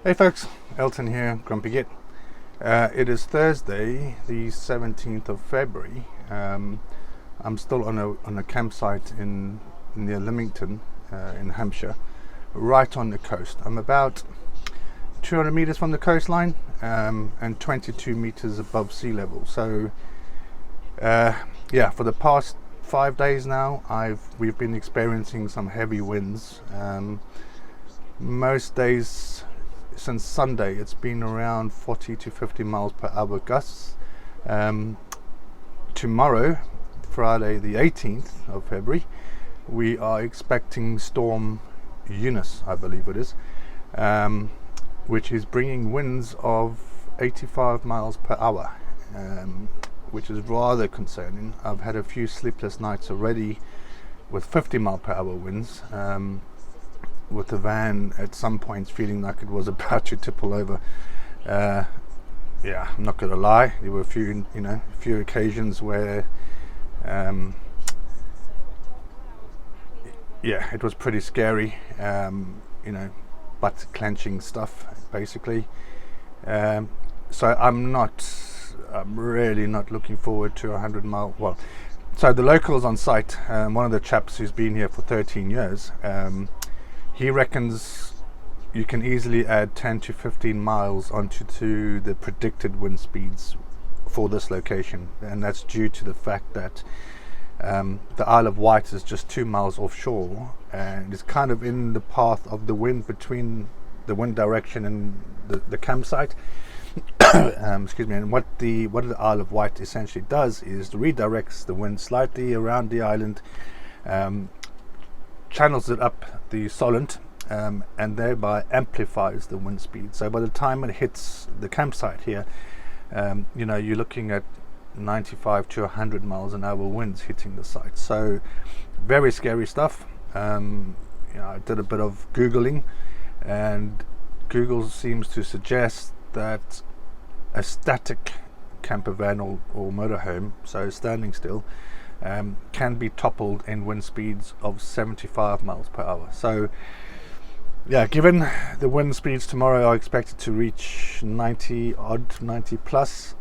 Hey folks, Elton here, Grumpy Git. It is Thursday, the 17th of February. I'm still on a campsite near Leamington, in Hampshire, right on the coast. I'm about 200 meters from the coastline, and 22 meters above sea level. So, for the past 5 days now, we've been experiencing some heavy winds. Most days since Sunday, it's been around 40 to 50 miles per hour gusts. Tomorrow, Friday the 18th of February, we are expecting storm Eunice, I believe it is, which is bringing winds of 85 miles per hour, which is rather concerning. I've had a few sleepless nights already with 50 mile per hour winds, with the van at some points feeling like it was about to tipple over. I'm not gonna lie, there were a few occasions where it was pretty scary, butt clenching stuff basically. So I'm really not looking forward to 100 mile. So the locals on site, one of the chaps who's been here for 13 years, he reckons you can easily add 10 to 15 miles onto the predicted wind speeds for this location, and that's due to the fact that the Isle of Wight is just 2 miles offshore, and it's kind of in the path of the wind, between the wind direction and the campsite. Excuse me. And what the Isle of Wight essentially does is redirects the wind slightly around the island, channels it up the Solent, and thereby amplifies the wind speed. So by the time it hits the campsite here, you're looking at 95 to 100 miles an hour winds hitting the site. So very scary stuff. I did a bit of Googling, and Google seems to suggest that a static camper van or motorhome, so standing still, can be toppled in wind speeds of 75 miles per hour. So given the wind speeds tomorrow are expected to reach 90 plus,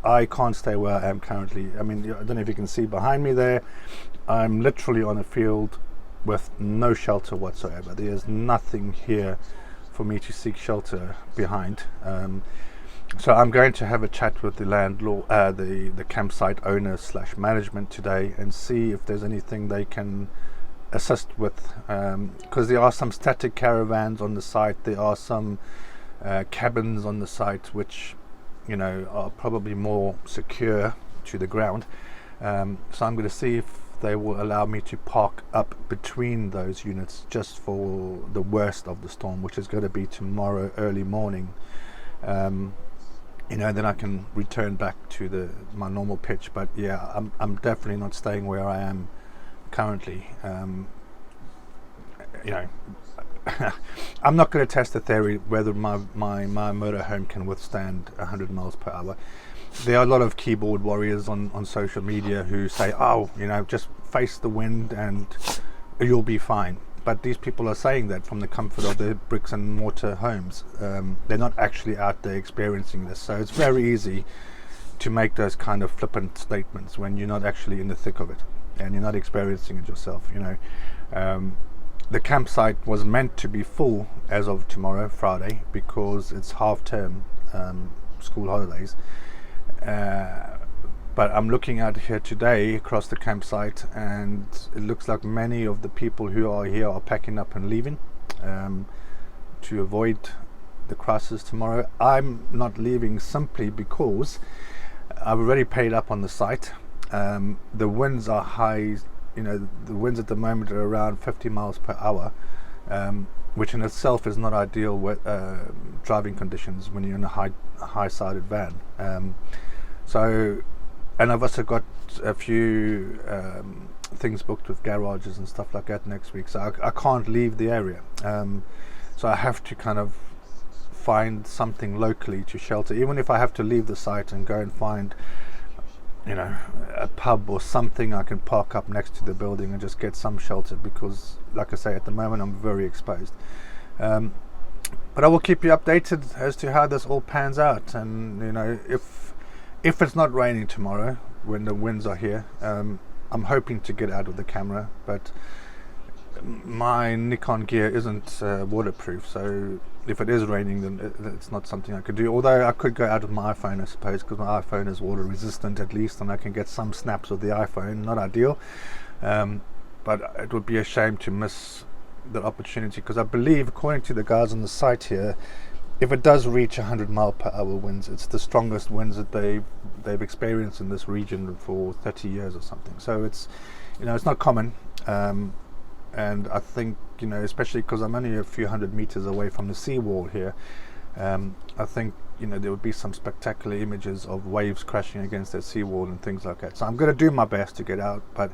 I can't stay where I am currently. I mean, I don't know if you can see behind me there, I'm literally on a field with no shelter whatsoever. There's nothing here for me to seek shelter behind. So I'm going to have a chat with the landlord, the campsite owner / management today, and see if there's anything they can assist with, because there are some static caravans on the site. There are some cabins on the site which are probably more secure to the ground. So I'm going to see if they will allow me to park up between those units just for the worst of the storm, which is going to be tomorrow early morning. Then I can return back to my normal pitch. But I'm definitely not staying where I am currently. I'm not going to test the theory whether my motorhome can withstand 100 miles per hour. There are a lot of keyboard warriors on social media who say, just face the wind and you'll be fine. But these people are saying that from the comfort of their bricks and mortar homes. They're not actually out there experiencing this. So it's very easy to make those kind of flippant statements when you're not actually in the thick of it and you're not experiencing it yourself. The campsite was meant to be full as of tomorrow, Friday, because it's half term, school holidays. But I'm looking out here today across the campsite, and it looks like many of the people who are here are packing up and leaving, to avoid the crisis tomorrow. I'm not leaving simply because I've already paid up on the site. The winds are high. The winds at the moment are around 50 miles per hour, which in itself is not ideal with driving conditions when you're in a high-sided van. And I've also got a few things booked with garages and stuff like that next week, so I can't leave the area. So I have to kind of find something locally to shelter, even if I have to leave the site and go and find a pub or something I can park up next to the building and just get some shelter, because like I say, at the moment I'm very exposed. But I will keep you updated as to how this all pans out. And you know, if it's not raining tomorrow when the winds are here, I'm hoping to get out of the camera, but my Nikon gear isn't waterproof, so if it is raining, then it's not something I could do. Although I could go out of my iPhone, I suppose, because my iPhone is water resistant at least, and I can get some snaps with the iPhone. Not ideal, but it would be a shame to miss the opportunity, because I believe, according to the guys on the site here, if it does reach 100-mile-per-hour winds, it's the strongest winds that they've experienced in this region for 30 years or something. So it's, you know, it's not common. And I think, you know, especially because I'm only a few hundred meters away from the seawall here, I think, you know, there would be some spectacular images of waves crashing against that seawall and things like that. So I'm going to do my best to get out, but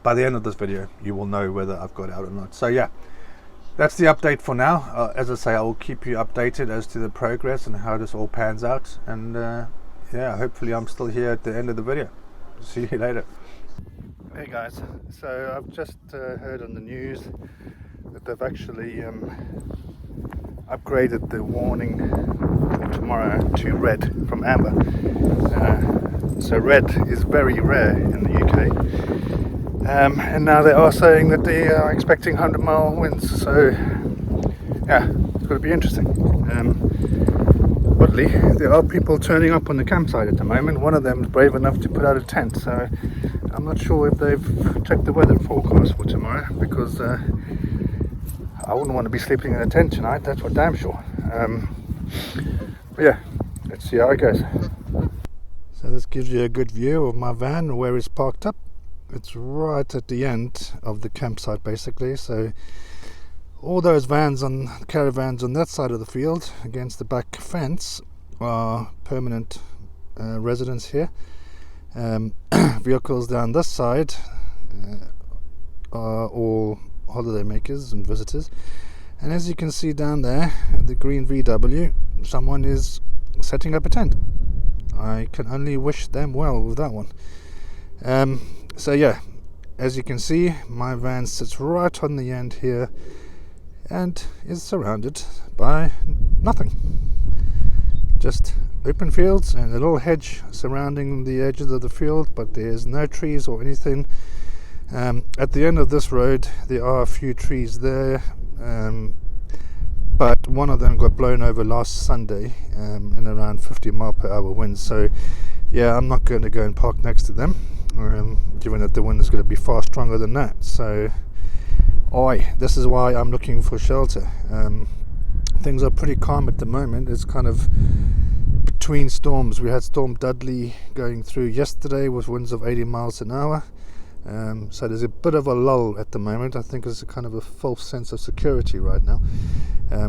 by the end of this video, you will know whether I've got out or not. So yeah, that's the update for now. As I say, I will keep you updated as to the progress and how this all pans out. And yeah, hopefully I'm still here at the end of the video. See you later. Hey guys, so I've just heard on the news that they've actually upgraded the warning for tomorrow to red from amber. So red is very rare in the UK, and now they are saying that they are expecting 100-mile winds, so yeah, it's going to be interesting. Oddly, there are people turning up on the campsite at the moment. One of them is brave enough to put out a tent, so I'm not sure if they've checked the weather forecast for tomorrow, because I wouldn't want to be sleeping in a tent tonight, that's for damn sure. But yeah, let's see how it goes. So this gives you a good view of my van, where it's parked up. It's right at the end of the campsite basically, so all those caravans on that side of the field against the back fence are permanent residents here. Vehicles down this side are all holiday makers and visitors, and as you can see down there, the green VW, someone is setting up a tent. I can only wish them well with that one. So yeah, as you can see, my van sits right on the end here and is surrounded by nothing, just open fields and a little hedge surrounding the edges of the field, but there's no trees or anything. At the end of this road there are a few trees there, but one of them got blown over last Sunday in around 50-mile-per-hour winds, so yeah, I'm not going to go and park next to them, given that the wind is going to be far stronger than that. So this is why I'm looking for shelter. Things are pretty calm at the moment. It's kind of between storms. We had Storm Dudley going through yesterday with winds of 80 miles an hour. So there's a bit of a lull at the moment. I think it's a kind of a false sense of security right now,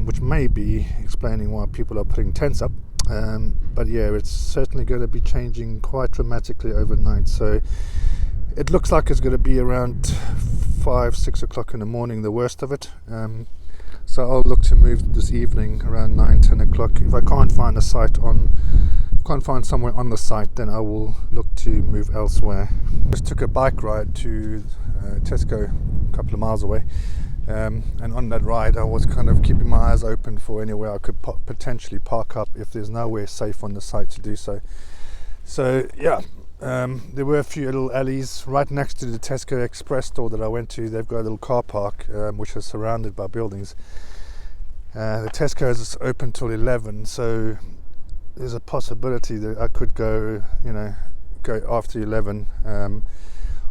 which may be explaining why people are putting tents up. But yeah, it's certainly going to be changing quite dramatically overnight. So it looks like it's going to be around 5-6 o'clock in the morning, the worst of it. So I'll look to move this evening around 9-10 o'clock. If I can't find somewhere on the site, then I will look to move elsewhere. Just took a bike ride to Tesco, a couple of miles away, and on that ride I was kind of keeping my eyes open for anywhere I could potentially park up if there's nowhere safe on the site to do so. So yeah, there were a few little alleys right next to the Tesco Express store that I went to. They've got a little car park which is surrounded by buildings. The Tesco is open till 11, so there's a possibility that I could go after 11,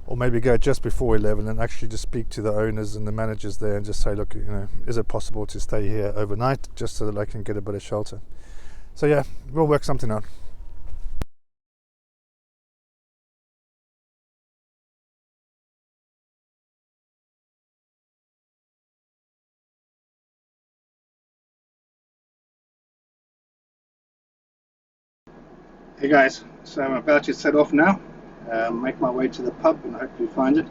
or maybe go just before 11 and actually just speak to the owners and the managers there and just say, look, is it possible to stay here overnight just so that I can get a bit of shelter? So yeah, we'll work something out. Hey guys, so I'm about to set off now, make my way to the pub and hopefully find it.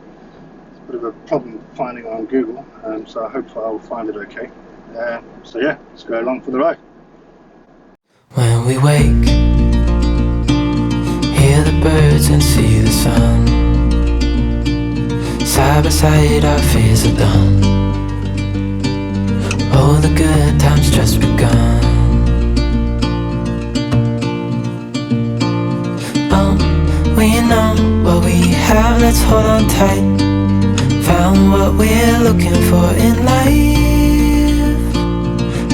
It's a bit of a problem finding it on Google, so I hope I will find it okay. So yeah, let's go along for the ride. When we wake, hear the birds and see the sun. Side by side our fears are done. Oh, the good times just begun. Oh, we know what we have, let's hold on tight. Found what we're looking for in life.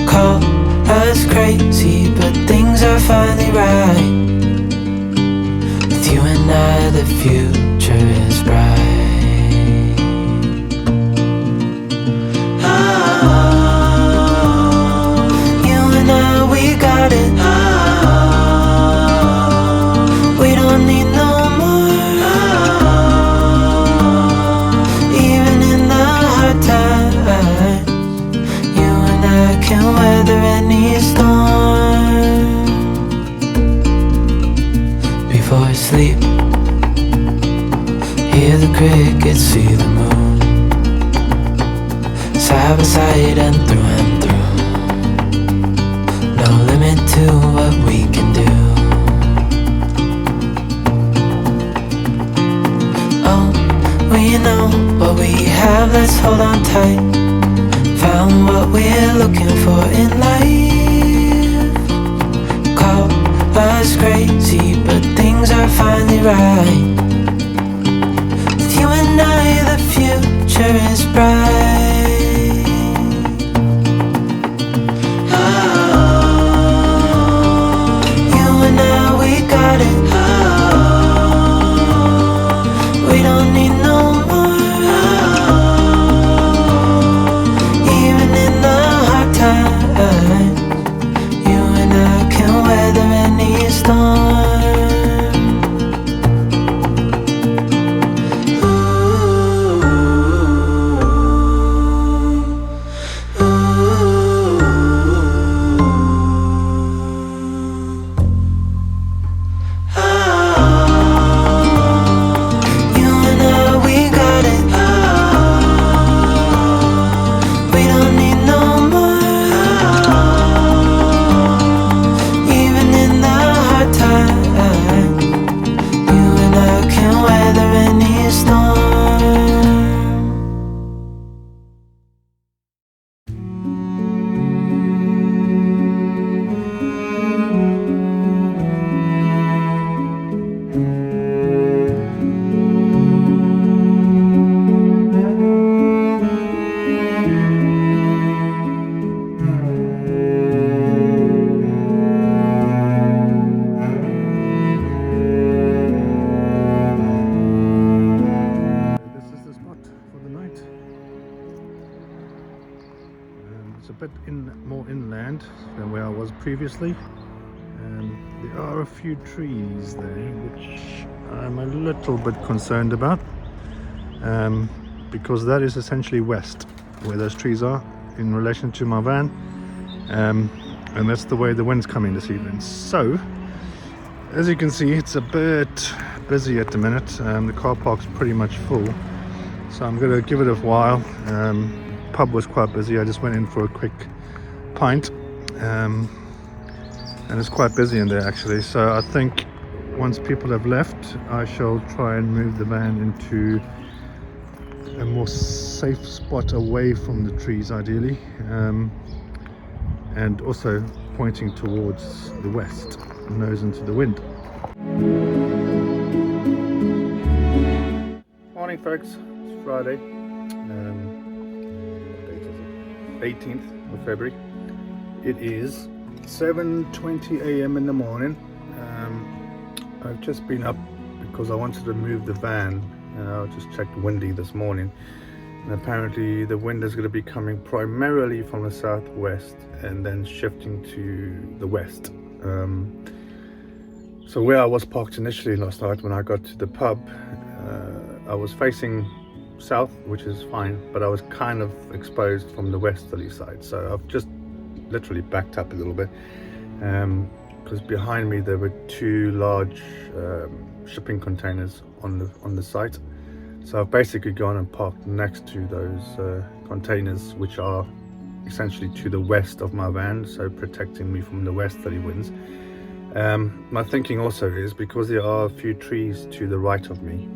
Call us crazy, but things are finally right. With you and I, the future is bright. We got it. We don't need no more. Even in the hard times, you and I can weather any storm. Before I sleep, hear the crickets, see the moon, side by side and through and through. No limit to what we can do. Oh, we know what we have, let's hold on tight. Found what we're looking for in life. Call us crazy, but things are finally right. With you and I, the future is bright. We don't need no more. Even in the hard times, you and I can weather any storm. More inland than where I was previously. There are a few trees there which I'm a little bit concerned about, because that is essentially west where those trees are in relation to my van, and that's the way the wind's coming this evening. So as you can see, it's a bit busy at the minute. The car park's pretty much full, so I'm gonna give it a while. Pub was quite busy. I just went in for a quick pint, and it's quite busy in there actually. So I think once people have left, I shall try and move the van into a more safe spot away from the trees ideally, and also pointing towards the west, nose into the wind. Morning folks, it's Friday, 18th of February. It is 7:20 a.m. in the morning. I've just been up because I wanted to move the van. I just checked windy this morning, and apparently the wind is going to be coming primarily from the southwest and then shifting to the west. So where I was parked initially last night when I got to the pub, I was facing south, which is fine, but I was kind of exposed from the westerly side, so I've just literally backed up a little bit, because behind me there were two large shipping containers on the site. So I've basically gone and parked next to those containers, which are essentially to the west of my van, so protecting me from the westerly winds. My thinking also is because there are a few trees to the right of me.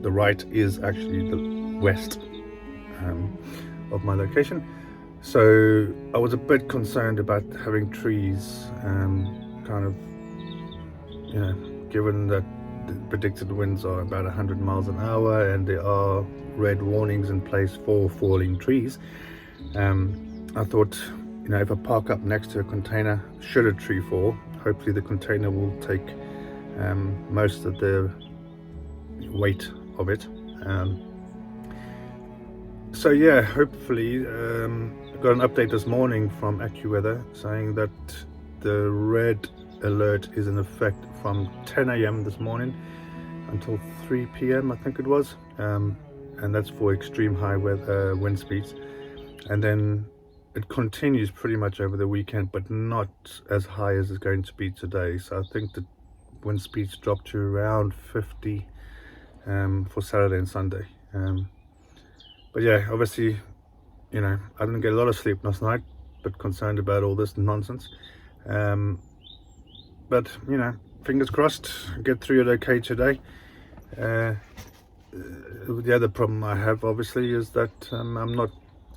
The right is actually the west of my location, So I was a bit concerned about having trees, kind of, given that the predicted winds are about 100 miles an hour and there are red warnings in place for falling trees. I thought, if I park up next to a container, should a tree fall, hopefully the container will take most of the weight of it. So yeah, hopefully, I got an update this morning from AccuWeather saying that the red alert is in effect from 10 a.m. this morning until 3 p.m. I think it was, and that's for extreme high weather wind speeds, and then it continues pretty much over the weekend, but not as high as it's going to be today. So I think the wind speeds drop to around 50 for Saturday and Sunday. But yeah, obviously, I didn't get a lot of sleep last night, but concerned about all this nonsense. But fingers crossed, get through it okay today. The other problem I have, obviously, is that I'm not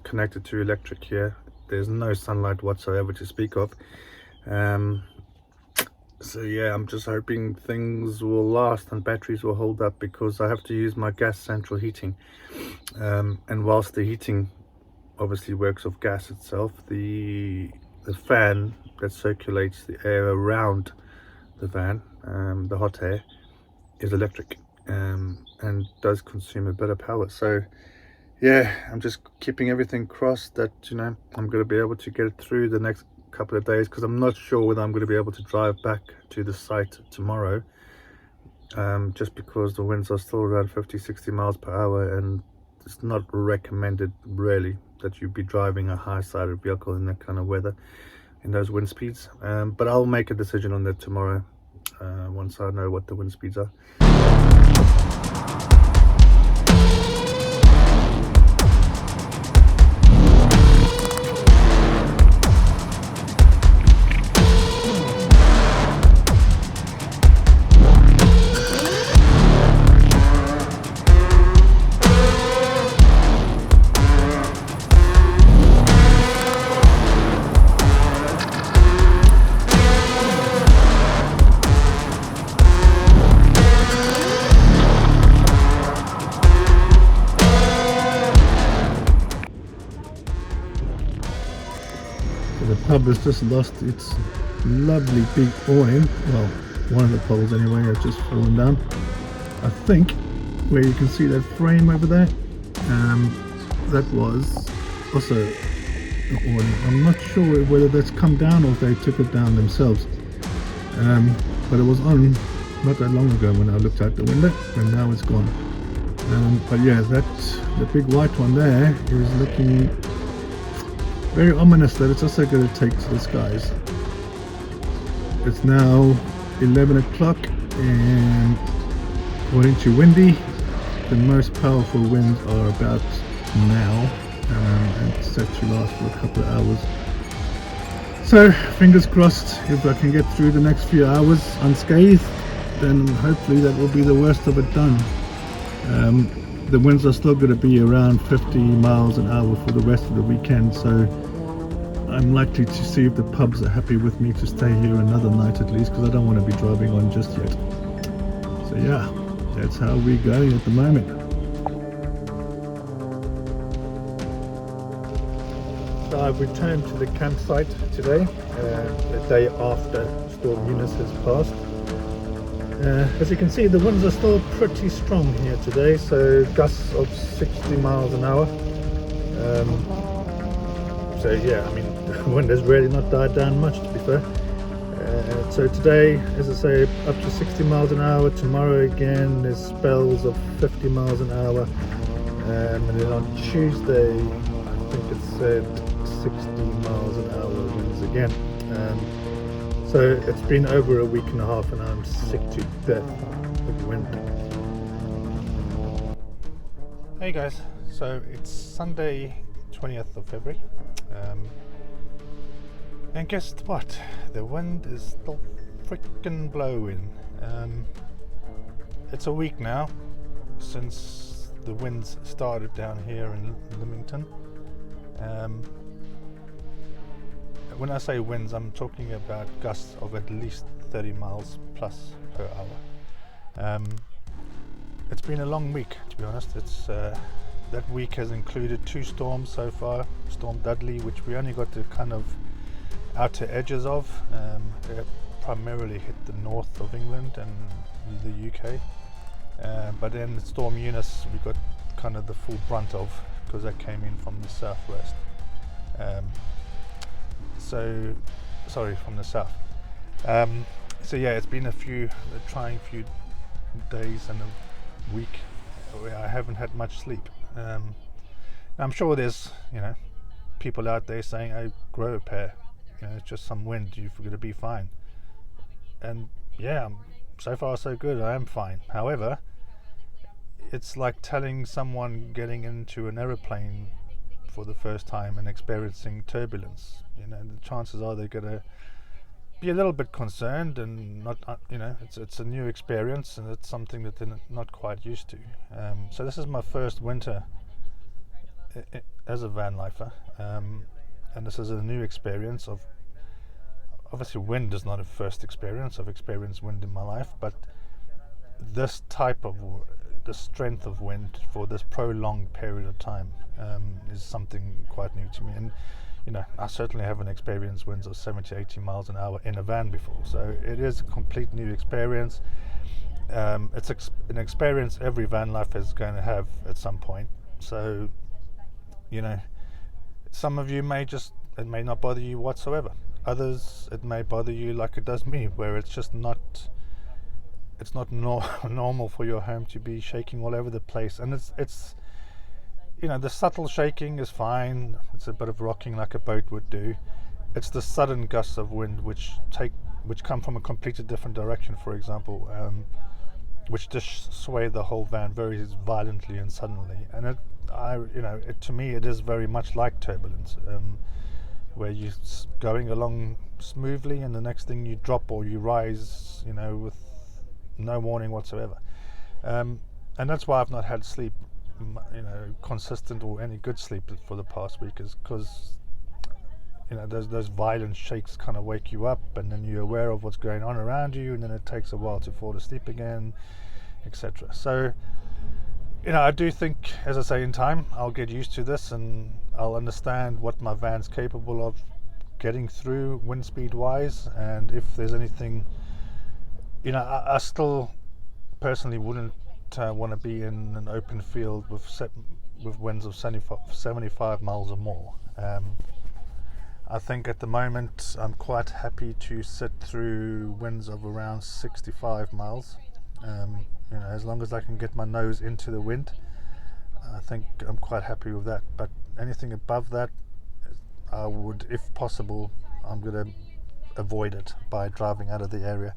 connected to electric here. There's no sunlight whatsoever to speak of. So yeah, I'm just hoping things will last and batteries will hold up, because I have to use my gas central heating. And whilst the heating obviously works off gas itself, the fan that circulates the air around the van, the hot air, is electric, and does consume a bit of power. So yeah, I'm just keeping everything crossed that I'm going to be able to get it through the next couple of days, because I'm not sure whether I'm going to be able to drive back to the site tomorrow, just because the winds are still around 50-60 miles per hour, and it's not recommended really that you be driving a high-sided vehicle in that kind of weather, in those wind speeds. But I'll make a decision on that tomorrow, once I know what the wind speeds are. The pub has just lost its lovely big awning. Well, one of the poles anyway has just fallen down. I think where you can see that frame over there, that was also an awning. I'm not sure whether that's come down or if they took it down themselves. But it was on not that long ago when I looked out the window, and now it's gone. But yeah, the big white one there is looking very ominous that it's also going to take to the skies. It's now 11 o'clock, and according to Windy, the most powerful winds are about now, and it's set to last for a couple of hours. So fingers crossed, if I can get through the next few hours unscathed, then hopefully that will be the worst of it done. The winds are still going to be around 50 miles an hour for the rest of the weekend, so I'm likely to see if the pubs are happy with me to stay here another night at least, because I don't want to be driving on just yet. So yeah, that's how we're going at the moment. So I've returned to the campsite today, the day after Storm Eunice has passed. As you can see, the winds are still pretty strong here today, so gusts of 60 miles an hour. So yeah, I mean, the wind has really not died down much, to be fair. So today, as I say, up to 60 miles an hour. Tomorrow again, there's spells of 50 miles an hour. And then on Tuesday, I think it said 60 miles an hour winds again. So it's been over a week and a half, and I'm sick to death of wind. Hey guys, so it's Sunday 20th of February, and guess what? The wind is still freaking blowing. It's a week now since the winds started down here in Leamington. when I say winds, I'm talking about gusts of at least 30 miles plus per hour. It's been a long week, to be honest. That week has included 2 storms so far. Storm Dudley, which we only got the kind of outer edges of. It primarily hit the north of England and the UK. But then Storm Eunice we got kind of the full brunt of, because that came in from the southwest. From the south. So yeah, it's been a trying few days and a week where I haven't had much sleep. I'm sure there's people out there saying, "Oh, grow a pair. It's just some wind. You're going to be fine." And yeah, so far so good. I am fine. However, it's like telling someone getting into an aeroplane for the first time and experiencing turbulence. The chances are they're going to be a little bit concerned and not. It's a new experience and it's something that they're not quite used to. So this is my first winter as a van lifer, and this is a new experience of. Obviously, wind is not a first experience. I've experienced wind in my life, but this type of the strength of wind for this prolonged period of time is something quite new to me. And I certainly haven't experienced winds of 70, 80 miles an hour in a van before. So it is a complete new experience. It's an experience every van lifer is going to have at some point. So, some of you it may not bother you whatsoever. Others, it may bother you like it does me, where it's just not normal for your home to be shaking all over the place. And it's the subtle shaking is fine. It's a bit of rocking like a boat would do. It's the sudden gusts of wind which come from a completely different direction, for example, which just sway the whole van very violently and suddenly. And to me, it is very much like turbulence. Where you're going along smoothly and the next thing you drop or you rise, with no warning whatsoever. And that's why I've not had sleep, consistent or any good sleep for the past week, is because, those violent shakes kind of wake you up and then you're aware of what's going on around you, and then it takes a while to fall asleep again, etc. So, I do think, as I say, in time I'll get used to this and I'll understand what my van's capable of getting through wind speed wise, and if there's anything, I still personally wouldn't want to be in an open field with winds of 75 miles or more. I think at the moment I'm quite happy to sit through winds of around 65 miles. As long as I can get my nose into the wind, I think I'm quite happy with that. But anything above that, I would, if possible, I'm going to avoid it by driving out of the area.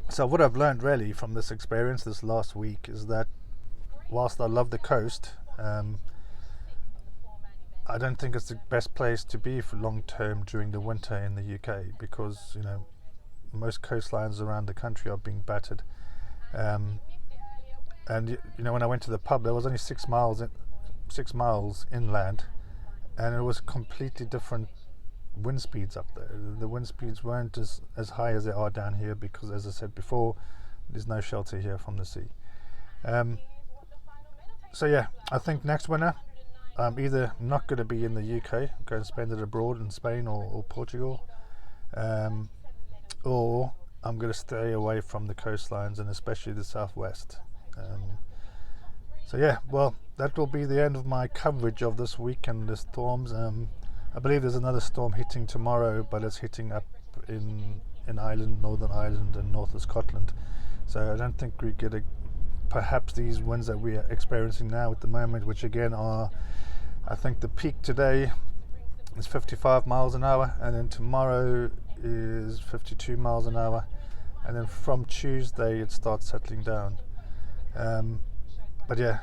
So what I've learned really from this experience this last week is that whilst I love the coast, I don't think it's the best place to be for long term during the winter in the UK, because most coastlines around the country are being battered. And when I went to the pub, there was only 6 miles inland, and it was completely different wind speeds up there. The wind speeds weren't as high as they are down here, because, as I said before, there's no shelter here from the sea. So yeah, I think next winter I'm either not going to be in the UK, I'm going to spend it abroad in Spain or Portugal, or I'm going to stay away from the coastlines, and especially the southwest. So yeah, well, that will be the end of my coverage of this week and the storms. I believe there's another storm hitting tomorrow, but it's hitting up in Ireland, Northern Ireland and north of Scotland. So I don't think we get perhaps these winds that we are experiencing now at the moment, which again are, I think the peak today is 55 miles an hour, and then tomorrow is 52 miles an hour, and then from Tuesday it starts settling down. But yeah,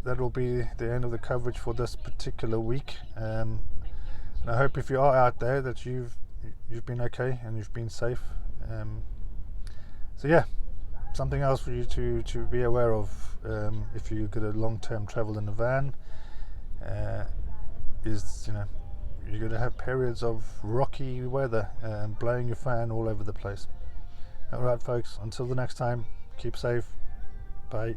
that will be the end of the coverage for this particular week. And I hope if you are out there that you've been okay and you've been safe. So yeah, something else for you to be aware of if you get a long-term travel in a van is you're going to have periods of rocky weather, blowing your fan all over the place. Alright folks, until the next time, keep safe. Bye.